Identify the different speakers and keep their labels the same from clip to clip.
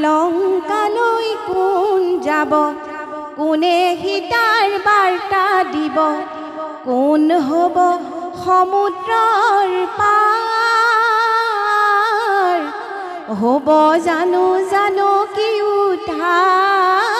Speaker 1: লঙ্কালৈ কোন যাব, কোনে সীতাৰ বাৰ্তা দিব, কোন হ'ব সমুদ্ৰৰ পাৰ, হ'ব জানো জানো কি উদ্ধাৰ,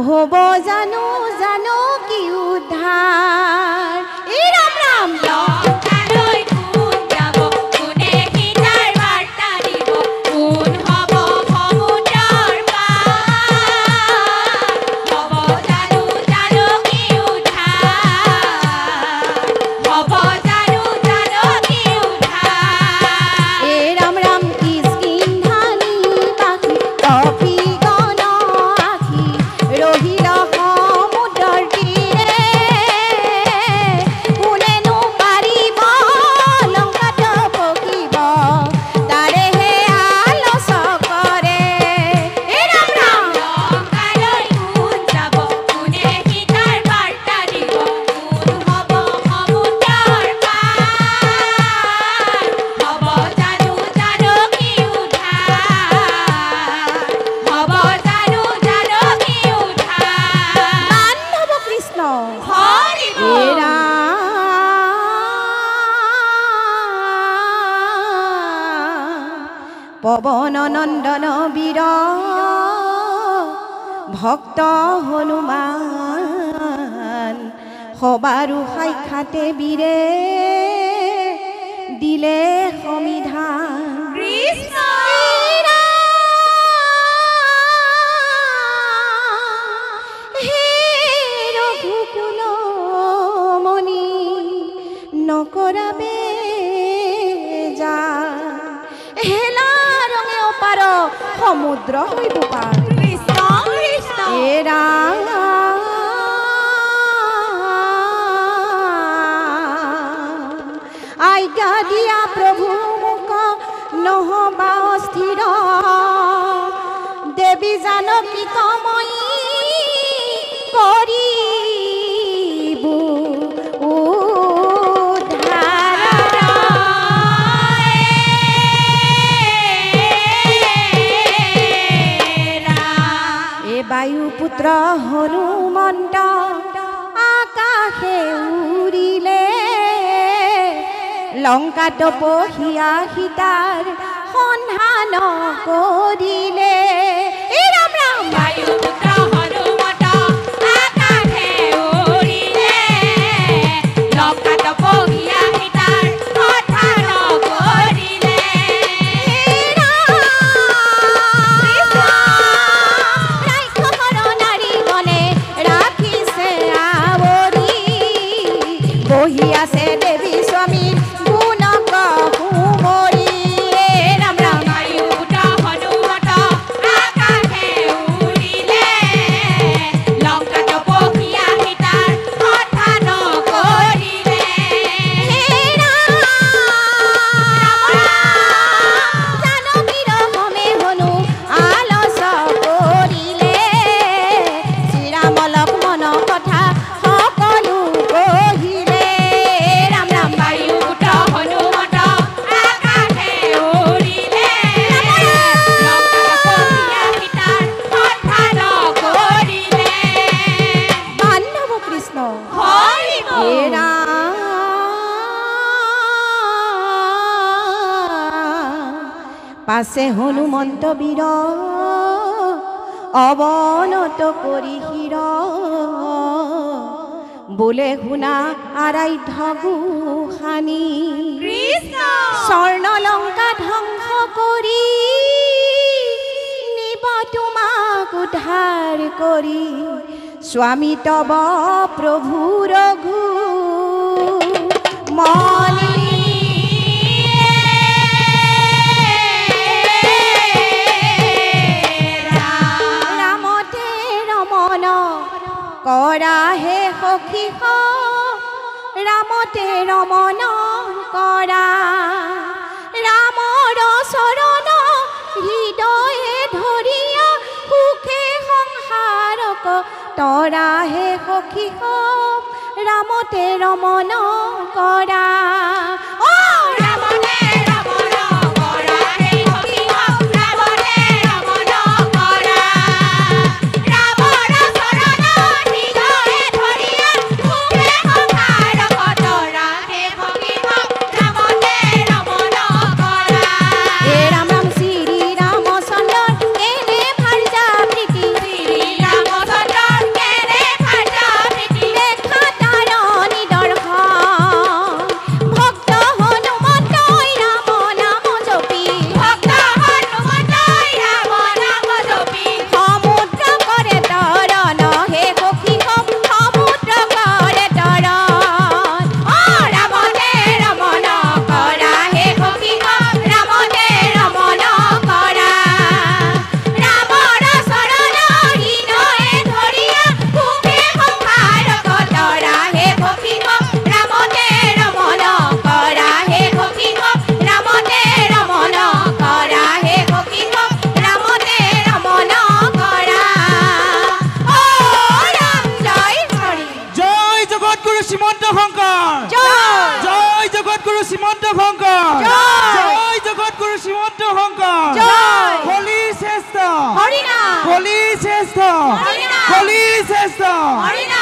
Speaker 1: হ'ব জানো জানো কি উদ্ধাৰ। এই ৰাম ৰাম
Speaker 2: লঙ্কালৈ কোন যাব, কোনে সীতাৰ বাৰ্তা দিব, কোন হ'ব সমুদ্ৰৰ পাৰ, হ'ব জানো জানো কি উদ্ধাৰ, হ'ব জানো জানো কি উদ্ধাৰ।
Speaker 1: এই ৰাম ৰাম কিষ্কিন্ধানী পাখি, কপি গণ আখি, ৰহিল সমুদ্ৰৰ তীৰে, কোনেনো পাৰিব লংকাত পকিব, তাৰেহে আলচ কৰে। এই ৰাম ৰাম
Speaker 2: লঙ্কালৈ কোন যাব, কোনে সীতাৰ বাৰ্তা দিব, কোন হ'ব সমুদ্ৰৰ পাৰ, হ'ব জানো জানো কি উদ্ধাৰ, হ'ব জানো জানো কি উদ্ধাৰ।
Speaker 1: বান্ধৱ কৃষ্ণ
Speaker 2: হৰি
Speaker 1: এই
Speaker 2: বল।
Speaker 1: ৰাম পৱন নন্দন বীৰ ভক্ত হনুমান, সবাৰো সাক্ষাতে বীৰে দিলে সমিধান।
Speaker 2: কৃষ্ণ
Speaker 1: হে ৰঘুকুল মণি, নকৰাবে যা, হেলা ৰঙে অপাৰ সমুদ্ৰ হৈব পাৰ।
Speaker 2: কৃষ্ণ কৃষ্ণ
Speaker 1: হে ৰাম আজ্ঞা দিয়া প্ৰভু মোক নহবা অস্থিৰ, দেৱী জানকীক মই কৰিবো উদ্ধাৰ। এ বায়ুপুত্ৰ হনুমন্ত আকাশে উৰিলে, লংকাত পহিয়া সীতাৰ সন্ধান কৰিলে। এই ৰাম ৰাম
Speaker 2: বায়ুপুত্ৰ হনুমন্ত আকাশে উৰিলে, লঙ্কাত পহিয়া সীতাৰ সন্ধান কৰিলে।
Speaker 1: ৰাক্ষসৰ নাৰীগণে ৰাখিছে আৱৰি, বহি আছে দেৱী স্বামীৰ গুণক সুমৰি। ৰাম ৰাম
Speaker 2: বায়ুপুত্ৰ হনুমন্ত আকাশে উৰিলে, লঙ্কাত পহিয়া সীতাৰ সন্ধান কৰিলে।
Speaker 1: জানকীৰ হমে হনু আলচ কৰিলে, শ্ৰীৰাম লক্ষ্মণ কথা সকলো কহিলে। ৰাম ৰাম
Speaker 2: বায়ুপুত্ৰ হনুমন্ত আকাশে উৰিলে, লঙ্কাত পহিয়া সীতাৰ সন্ধান কৰিলে।
Speaker 1: বান্ধৱ কৃষ্ণ
Speaker 2: হৰি
Speaker 1: হে
Speaker 2: বল।
Speaker 1: ৰাম পাছে হনুমন্ত বীৰ অৱনত কৰি শিৰ, বোলে শুনা আৰাধ্য গোসানী,
Speaker 2: কৃষ্ণ
Speaker 1: স্বৰ্ণলংকা ধ্বংস কৰি নিব তোমাক উদ্ধাৰ কৰি, স্বামী তব প্ৰভু ৰঘু মণি। ৰামতে ৰমন কৰা হে সখী, ৰামতে ৰমন কৰা, ৰামৰ চৰণ হৃদয়ে ধৰিয়া, সুখে সংসাৰক তৰা হে সখী, ৰামতে ৰমন কৰা। অ ৰামতে
Speaker 2: ৰমণ কৰা হে সখী, ৰামতে
Speaker 3: শ্ৰেষ্ঠ,
Speaker 2: হৰিনাম।
Speaker 3: কলি শ্ৰেষ্ঠ,
Speaker 2: হৰিনাম।